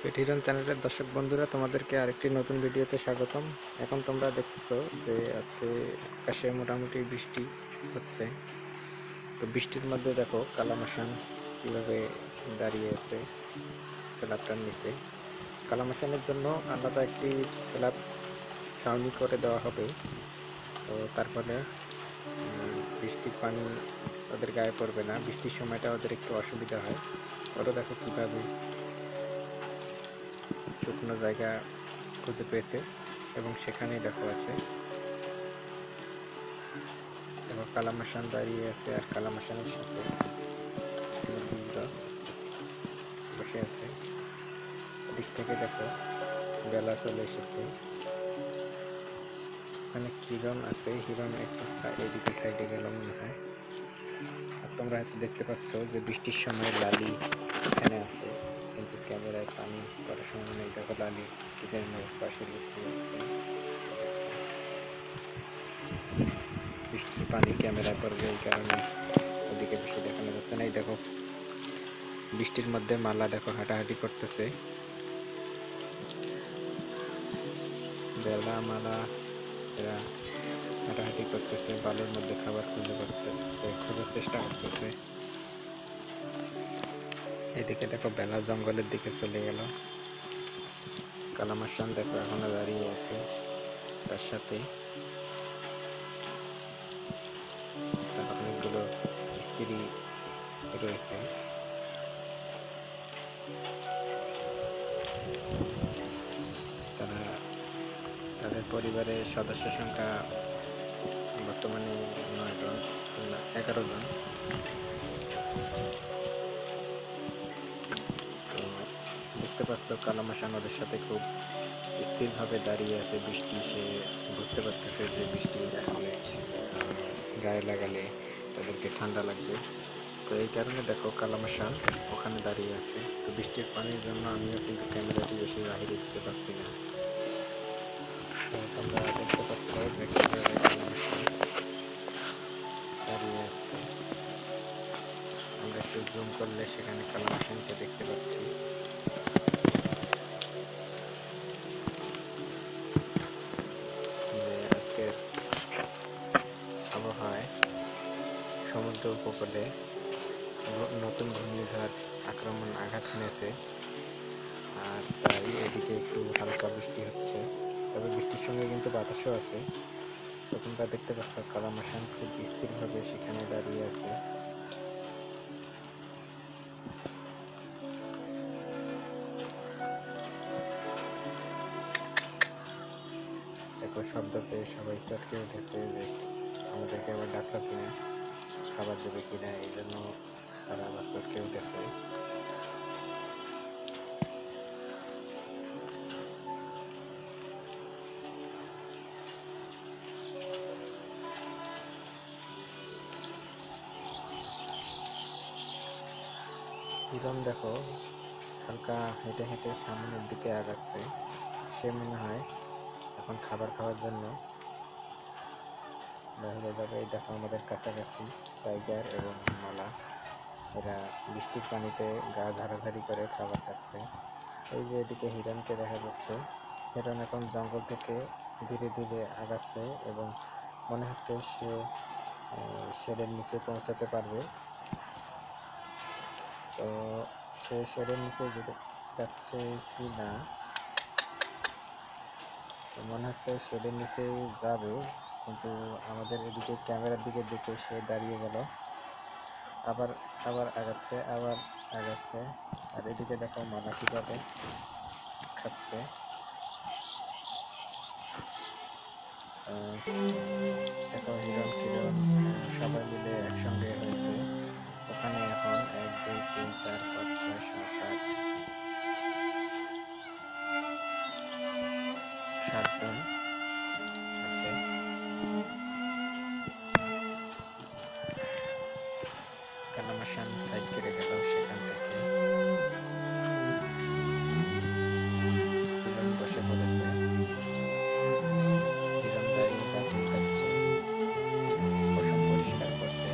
পেট চ্যানেলের দর্শক বন্ধুরা, তোমাদেরকে আরেকটি নতুন ভিডিওতে স্বাগতম। এখন তোমরা দেখতেছো যে আজকে আকাশে মোটামুটি বৃষ্টি হচ্ছে। তো বৃষ্টির মধ্যে দেখো কালামাশান কীভাবে দাঁড়িয়ে আছে স্ল্যাবটার নিচে। কালামাশানের জন্য আলাদা একটি স্ল্যাব ছাউনি করে দেওয়া হবে। তো তার ফলে বৃষ্টির পানি ওদের গায়ে পড়বে না, বৃষ্টির সময়টা ওদের একটু অসুবিধা হয়। ওরা দেখো কীভাবে শুকনো জায়গা খুঁজে পেয়েছে এবং সেখানেই দেখো আছে। দেখো কালামাশান দাঁড়িয়ে আছে আর কালামাশানের সাথে মুরগিগুলো বসে আছে। দিক থেকে দেখো বেলা চলে এসেছে। অনেক হিরণ আছে, হিরণ একটু এদিকে সাইডে গেল মনে হয়। আর তোমরা হয়তো দেখতে পাচ্ছ যে বৃষ্টির সময় লালি এখানে আছে, কিন্তু ক্যামেরায় পানি করার সময় নেই। দেখো লালি পাশে লুকিয়ে আছে। বৃষ্টির পানি ক্যামেরায় পড়বে, এই কারণে ওদিকে বেশি দেখানো যাচ্ছে না। এই দেখো বৃষ্টির মধ্যে মালা দেখো হাঁটাহাঁটি করতেছে। বেলা মালা এরা হাঁটাহাঁটি করতেছে, বালুর মধ্যে খাবার খোঁজার চেষ্টা করতেছে। এদিকে দেখো বেলা জঙ্গলের দিকে চলে গেল। কালামাশান দেখো এখনো দাঁড়িয়ে আছে, তার সাথে তার অনেকগুলো স্ত্রী রয়েছে। তাদের পরিবারের সদস্য সংখ্যা বর্তমানে 9 জন, 11 জন। তো দেখতে পাচ্ছ কালামাশান ওদের সাথে খুব স্থিরভাবে দাঁড়িয়ে আছে। বৃষ্টি সে বুঝতে পারতেছে যে বৃষ্টি আসলে গায়ে লাগালে তাদেরকে ঠান্ডা লাগবে। তো এই কারণে দেখো কালামাশান ওখানে দাঁড়িয়ে আছে। তো বৃষ্টির পানির জন্য আমিও কিন্তু ক্যামেরাটি বেশি বাহিরে দিতে পারছি না। তো তোমরা দেখতে পাচ্ছ যে কিভাবে কালামাশান দাঁড়িয়ে আছে। আমরা একটু জুম করলে সেখানে কালামাশানকে দেখতে পাচ্ছি। যে আজকের আবহাওয়ায় সমুদ্র উপকূলে নতুন ঘূর্ণিঝড় আঘাত এনেছে, আর তাই এদিকে একটু হালকা বৃষ্টি হচ্ছে। তবে বৃষ্টির সঙ্গে কিন্তু বাতাসও আছে। তো তোমরা দেখতে পাচ্ছ কালামাশান খুব স্থিরভাবে সেখানে দাঁড়িয়ে আছে। দেখো শব্দ পেয়ে সবাই চটকে উঠেছে যে আমাদেরকে আবার ডাকলো কিনা, খাবার দেবে কিনা, এই জন্য তারা আবার চটকে উঠেছে। হিরণ দেখো হালকা হেঁটে হেঁটে সামনের দিকে আগাচ্ছে। সে মনে হয় এখন খাবার খাওয়ার জন্য বাইরে যাবে। এই দেখো আমাদের কাছাকাছি টাইগার এবং মালা, এরা বৃষ্টির পানিতে গা ঝাড়াঝাড়ি করে খাবার খাচ্ছে। এই যে এদিকে হিরণকে দেখা যাচ্ছে। হিরণ এখন জঙ্গল থেকে ধীরে ধীরে আগাচ্ছে এবং মনে হচ্ছে সে শেডের নিচে পৌঁছাতে পারবে। তো সে শেডের নিচে যেতে যাচ্ছে কি না, মনে হচ্ছে শেডের নিচে যাবে, কিন্তু আমাদের এদিকে ক্যামেরার দিকে দেখে সে দাঁড়িয়ে গেল। আবার আবার আগাচ্ছে, আর এদিকে দেখো মালা কিভাবে খাচ্ছে। দেখো হিরণ কিরণ সবাই মিলে একসঙ্গে হয়েছে। ওখানে এখন 1 2 3 4 5 6 7 8 7 জন আছে। কালামাশান সাইড কেটে গেল সেখান থেকে। হিরণ বসে পড়েছে, হিরণ দাঁড়িয়ে দাঁত উল্টাচ্ছে, পশম পরিষ্কার করছে।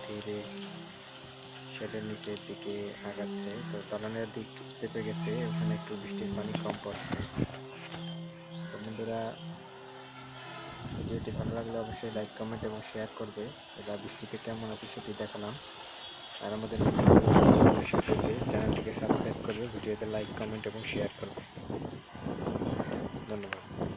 ধীরে শেডের নিচের দিকে আগাচ্ছে। তো দালানের দিক চেপে গেছে, ওখানে একটু বৃষ্টির পানি কম পড়ছে। তো বন্ধুরা, ভিডিওটি ভালো লাগলে অবশ্যই লাইক, কমেন্ট এবং শেয়ার করবে। এবার বৃষ্টিতে কেমন আছে সেটি দেখালাম। আর আমাদের নোটিফিকেশন পেতে চ্যানেলটিকে সাবস্ক্রাইব করবে, ভিডিওতে লাইক, কমেন্ট এবং শেয়ার করবে। ধন্যবাদ।